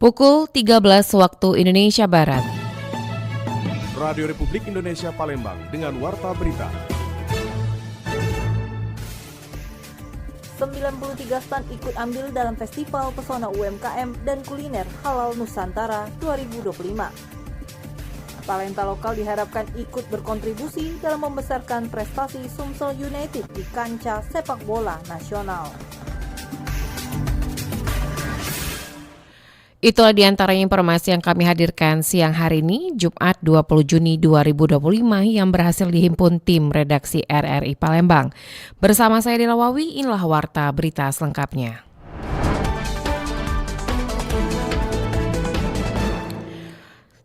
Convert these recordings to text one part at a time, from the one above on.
Pukul 13 waktu Indonesia Barat. Radio Republik Indonesia Palembang dengan Warta Berita. 93 stand ikut ambil dalam Festival Pesona UMKM dan Kuliner Halal Nusantara 2025. Talenta lokal diharapkan ikut berkontribusi dalam membesarkan prestasi Sumsel United di kancah sepak bola nasional. Itulah diantara informasi yang kami hadirkan siang hari ini, Jumat 20 Juni 2025 yang berhasil dihimpun tim redaksi RRI Palembang. Bersama saya Dela Wawi, inilah Warta Berita selengkapnya.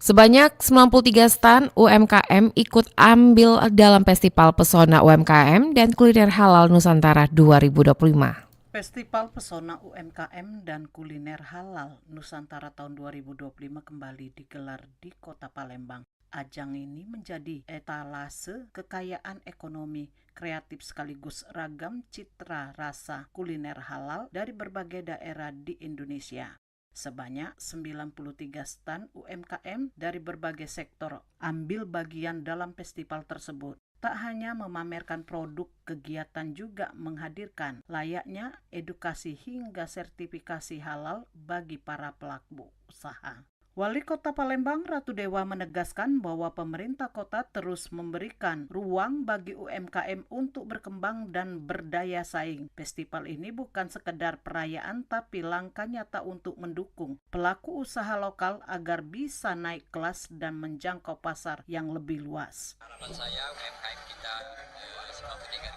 Sebanyak 93 stan UMKM ikut ambil dalam Festival Pesona UMKM dan Kuliner Halal Nusantara 2025. Festival Pesona UMKM dan Kuliner Halal Nusantara tahun 2025 kembali digelar di Kota Palembang. Ajang ini menjadi etalase kekayaan ekonomi kreatif sekaligus ragam citra rasa kuliner halal dari berbagai daerah di Indonesia. Sebanyak 93 stan UMKM dari berbagai sektor ambil bagian dalam festival tersebut. Tak hanya memamerkan produk, kegiatan juga menghadirkan layaknya edukasi hingga sertifikasi halal bagi para pelaku usaha. Wali Kota Palembang Ratu Dewa menegaskan bahwa pemerintah kota terus memberikan ruang bagi UMKM untuk berkembang dan berdaya saing. Festival ini bukan sekedar perayaan tapi langkah nyata untuk mendukung pelaku usaha lokal agar bisa naik kelas dan menjangkau pasar yang lebih luas. Harapan saya UMKM kita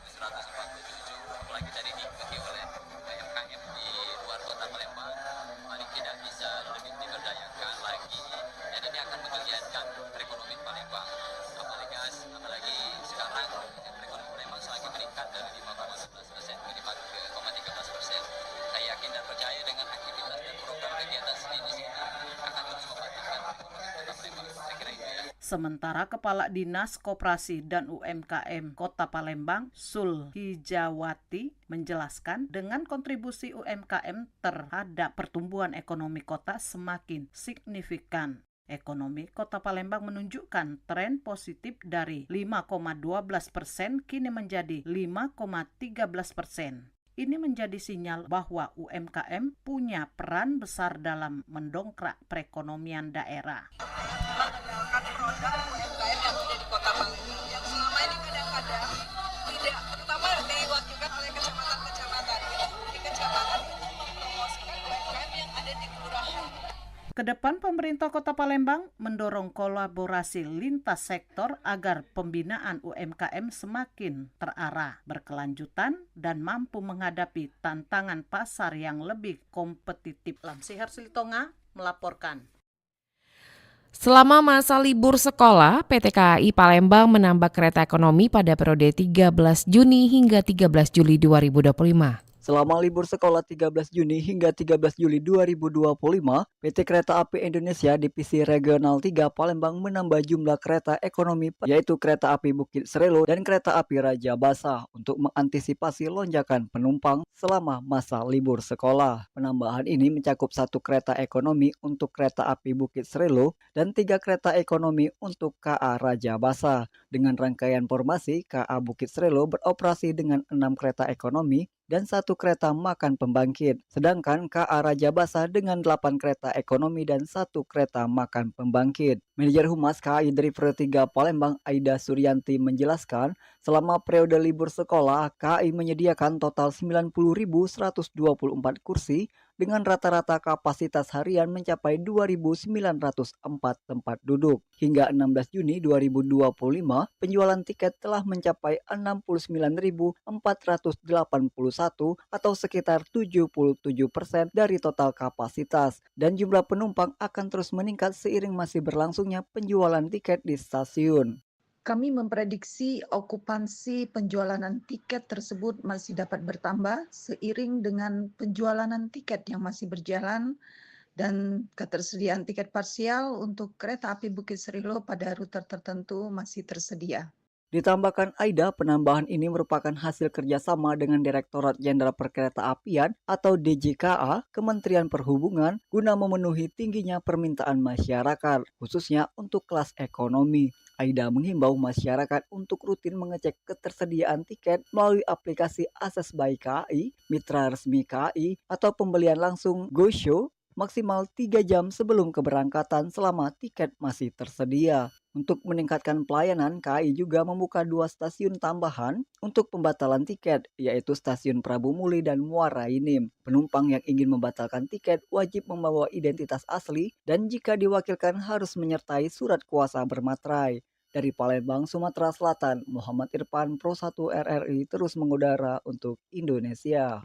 93.147 apalagi tadi diikuti oleh UMKM di luar Kota Palembang, mari kita bisa lebih diberdayakan lagi dan ini akan menggeliatkan perekonomian Palembang. Apalagi sekarang perekonomian Palembang semakin meningkat dari 5,11% ke 5,13%. Saya yakin dan percaya dengan aktivitas dan program kegiatan sejenis ini akan terus membantu perekonomian Kota Palembang. Saya kira itu ya. Sementara Kepala Dinas Koperasi dan UMKM Kota Palembang, Sul Hijawati, menjelaskan dengan kontribusi UMKM terhadap pertumbuhan ekonomi kota semakin signifikan. Ekonomi Kota Palembang menunjukkan tren positif dari 5,12% kini menjadi 5,13%. Ini menjadi sinyal bahwa UMKM punya peran besar dalam mendongkrak perekonomian daerah. Mengenalkan produk UMKM yang ada di Kota Palembang yang selama ini kadang-kadang tidak, terutama diwakilkan oleh kecamatan-kecamatan. Di kecamatan itu mempromosikan UMKM yang ada di kelurahan. Kedepan pemerintah Kota Palembang mendorong kolaborasi lintas sektor agar pembinaan UMKM semakin terarah, berkelanjutan, dan mampu menghadapi tantangan pasar yang lebih kompetitif. Lamsihar Silitonga melaporkan. Selama masa libur sekolah, PT KAI Palembang menambah kereta ekonomi pada periode 13 Juni hingga 13 Juli 2025. Selama libur sekolah 13 Juni hingga 13 Juli 2025, PT Kereta Api Indonesia Divisi Regional 3 Palembang menambah jumlah kereta ekonomi yaitu Kereta Api Bukit Serelo dan Kereta Api Raja Basah untuk mengantisipasi lonjakan penumpang selama masa libur sekolah. Penambahan ini mencakup 1 kereta ekonomi untuk Kereta Api Bukit Serelo dan 3 kereta ekonomi untuk KA Raja Basah. Dengan rangkaian formasi, KA Bukit Serelo beroperasi dengan 6 kereta ekonomi dan 1 kereta makan pembangkit. Sedangkan KA Raja Basah dengan 8 kereta ekonomi dan 1 kereta makan pembangkit. Manajer Humas KAI Driver 3 Palembang Aida Suryanti menjelaskan, selama periode libur sekolah, KAI menyediakan total 90.124 kursi dengan rata-rata kapasitas harian mencapai 2.904 tempat duduk. Hingga 16 Juni 2025, penjualan tiket telah mencapai 69.481 atau sekitar 77% dari total kapasitas. Dan jumlah penumpang akan terus meningkat seiring masih berlangsungnya penjualan tiket di stasiun. Kami memprediksi okupansi penjualan tiket tersebut masih dapat bertambah seiring dengan penjualan tiket yang masih berjalan dan ketersediaan tiket parsial untuk kereta api Bukit Serilo pada rute tertentu masih tersedia. Ditambahkan Aida, penambahan ini merupakan hasil kerjasama dengan Direktorat Jenderal Perkeretaapian atau DJKA, Kementerian Perhubungan, guna memenuhi tingginya permintaan masyarakat, khususnya untuk kelas ekonomi. Aida menghimbau masyarakat untuk rutin mengecek ketersediaan tiket melalui aplikasi Akses by KAI, mitra resmi KAI, atau pembelian langsung GoShow maksimal 3 jam sebelum keberangkatan selama tiket masih tersedia. Untuk meningkatkan pelayanan, KAI juga membuka 2 stasiun tambahan untuk pembatalan tiket, yaitu stasiun Prabu Muli dan Muara Enim. Penumpang yang ingin membatalkan tiket wajib membawa identitas asli dan jika diwakilkan harus menyertai surat kuasa bermaterai. Dari Palembang, Sumatera Selatan, Muhammad Irfan, Pro 1 RRI terus mengudara untuk Indonesia.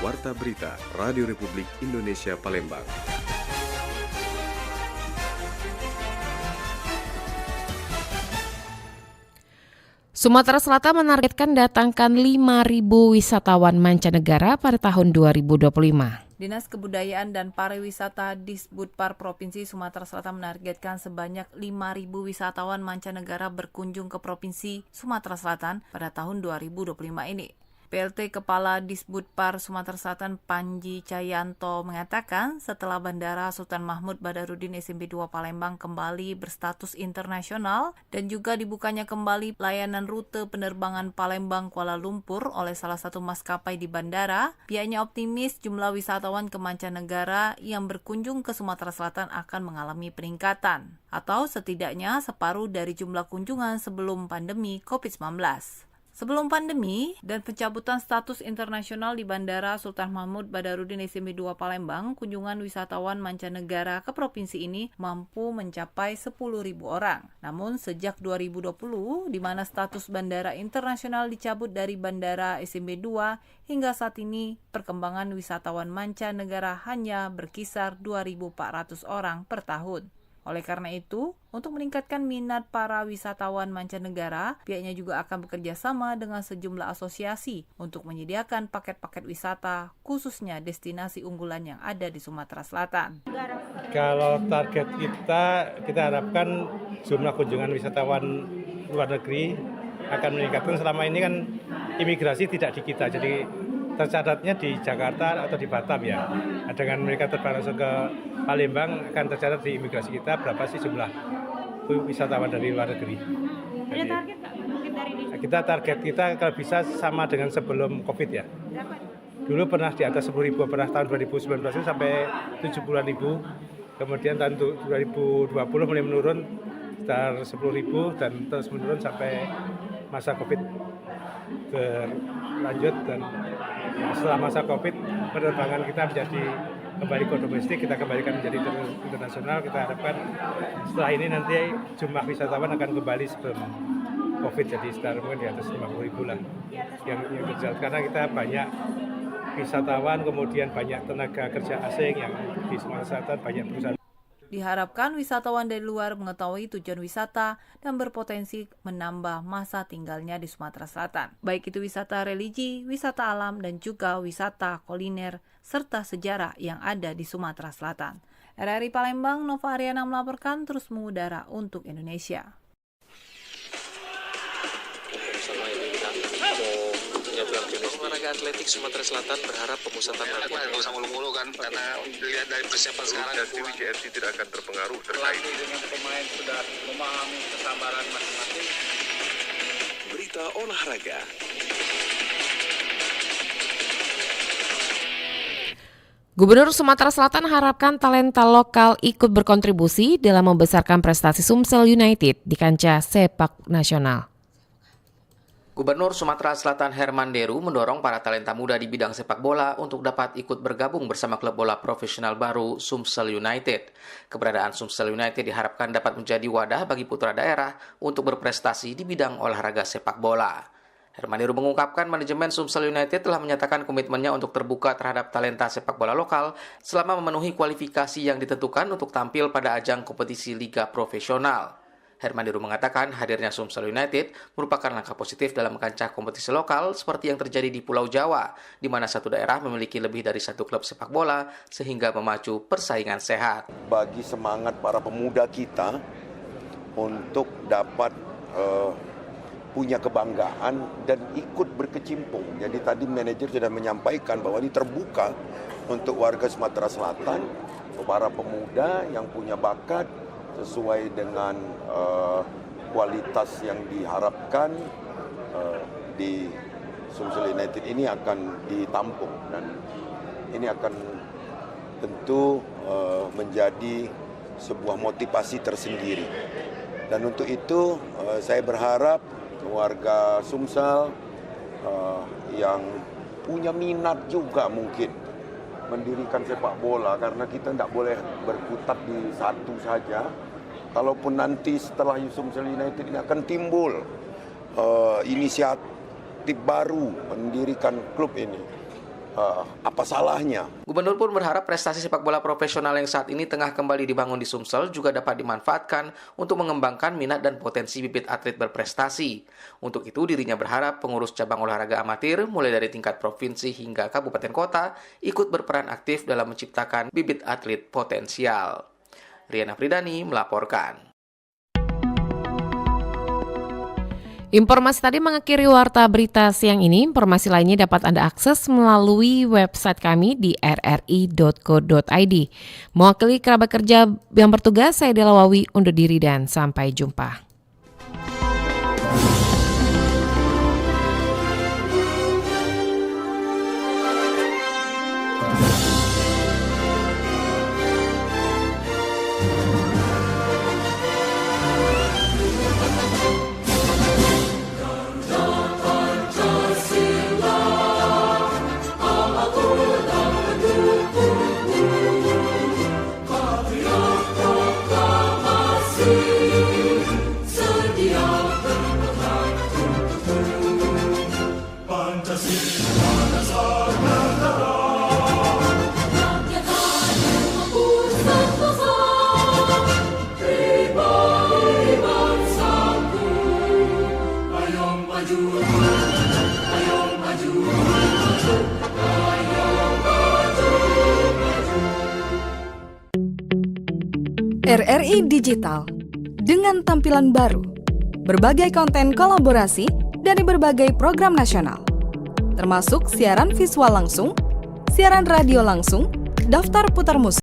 Warta Berita Radio Republik Indonesia Palembang. Sumatera Selatan menargetkan datangkan 5.000 wisatawan mancanegara pada tahun 2025. Dinas Kebudayaan dan Pariwisata Disbudpar Provinsi Sumatera Selatan menargetkan sebanyak 5.000 wisatawan mancanegara berkunjung ke Provinsi Sumatera Selatan pada tahun 2025 ini. PLT Kepala Disbudpar Sumatera Selatan Panji Cayanto mengatakan setelah Bandara Sultan Mahmud Badarudin SMB 2 Palembang kembali berstatus internasional dan juga dibukanya kembali layanan rute penerbangan Palembang Kuala Lumpur oleh salah satu maskapai di bandara, pihaknya optimis jumlah wisatawan ke mancanegara yang berkunjung ke Sumatera Selatan akan mengalami peningkatan atau setidaknya separuh dari jumlah kunjungan sebelum pandemi COVID-19. Sebelum pandemi dan pencabutan status internasional di Bandara Sultan Mahmud Badarudin SMB 2 Palembang, kunjungan wisatawan mancanegara ke provinsi ini mampu mencapai 10.000 orang. Namun sejak 2020, di mana status bandara internasional dicabut dari Bandara SMB 2, hingga saat ini perkembangan wisatawan mancanegara hanya berkisar 2.400 orang per tahun. Oleh karena itu, untuk meningkatkan minat para wisatawan mancanegara, pihaknya juga akan bekerja sama dengan sejumlah asosiasi untuk menyediakan paket-paket wisata, khususnya destinasi unggulan yang ada di Sumatera Selatan. Kalau target kita harapkan jumlah kunjungan wisatawan luar negeri akan meningkatkan. Selama ini kan imigrasi tidak di kita, jadi tercatatnya di Jakarta atau di Batam ya. Dengan mereka terbang langsung ke Palembang akan tercatat di imigrasi kita berapa sih jumlah wisatawan dari luar negeri. Ada target Pak? Mungkin dari ini? Target kita kalau bisa sama dengan sebelum Covid ya. Berapa? Dulu pernah di atas 10.000, pernah tahun 2019 itu sampai 70.000. Kemudian tahun 2020 mulai menurun sekitar 10.000 dan terus menurun sampai masa Covid berlanjut, dan setelah masa Covid penerbangan kita menjadi kembali ke domestik, kita kembalikan menjadi internasional. Kita harapkan setelah ini nanti jumlah wisatawan akan kembali sebelum Covid, jadi sekitar mungkin di atas 50.000 lah yang terjadi, karena kita banyak wisatawan, kemudian banyak tenaga kerja asing yang di Sumatera Selatan, banyak perusahaan. Diharapkan wisatawan dari luar mengetahui tujuan wisata dan berpotensi menambah masa tinggalnya di Sumatera Selatan. Baik itu wisata religi, wisata alam, dan juga wisata kuliner, serta sejarah yang ada di Sumatera Selatan. RRI Palembang, Nova Ariana melaporkan, terus mengudara untuk Indonesia. Olahraga atletik Sumatera Selatan berharap pemusatan latihan nggak usah mulu-mulu kan, karena dilihat dari persiapan sekarang dan tim JRC tidak akan terpengaruh terkait dengan pemain sudah memahami kesabaran masing-masing. Berita olahraga. Gubernur Sumatera Selatan harapkan talenta lokal ikut berkontribusi dalam membesarkan prestasi Sumsel United di kancah sepak nasional. Gubernur Sumatera Selatan Herman Deru mendorong para talenta muda di bidang sepak bola untuk dapat ikut bergabung bersama klub bola profesional baru Sumsel United. Keberadaan Sumsel United diharapkan dapat menjadi wadah bagi putra daerah untuk berprestasi di bidang olahraga sepak bola. Herman Deru mengungkapkan manajemen Sumsel United telah menyatakan komitmennya untuk terbuka terhadap talenta sepak bola lokal selama memenuhi kualifikasi yang ditentukan untuk tampil pada ajang kompetisi liga profesional. Hermanderu mengatakan hadirnya Sumsel United merupakan langkah positif dalam kancah kompetisi lokal seperti yang terjadi di Pulau Jawa, di mana satu daerah memiliki lebih dari satu klub sepak bola sehingga memacu persaingan sehat. Bagi semangat para pemuda kita untuk dapat punya kebanggaan dan ikut berkecimpung. Jadi tadi manajer sudah menyampaikan bahwa ini terbuka untuk warga Sumatera Selatan, para pemuda yang punya bakat sesuai dengan kualitas yang diharapkan di Sumsel United ini akan ditampung, dan ini akan tentu menjadi sebuah motivasi tersendiri. Dan untuk itu saya berharap warga Sumsel yang punya minat juga mungkin mendirikan sepak bola, karena kita tidak boleh berkutat di satu saja. Kalaupun nanti setelah Sumsel United ini akan timbul inisiatif baru mendirikan klub ini, apa salahnya? Gubernur pun berharap prestasi sepak bola profesional yang saat ini tengah kembali dibangun di Sumsel juga dapat dimanfaatkan untuk mengembangkan minat dan potensi bibit atlet berprestasi. Untuk itu dirinya berharap pengurus cabang olahraga amatir mulai dari tingkat provinsi hingga kabupaten kota ikut berperan aktif dalam menciptakan bibit atlet potensial. Riana Pridani melaporkan. Informasi tadi mengakhiri warta berita siang ini. Informasi lainnya dapat Anda akses melalui website kami di rri.co.id. Mewakili kerabat kerja yang bertugas, saya Dela Wawi undur diri dan sampai jumpa. RRI Digital dengan tampilan baru, berbagai konten kolaborasi dari berbagai program nasional, termasuk siaran visual langsung, siaran radio langsung, daftar putar musik,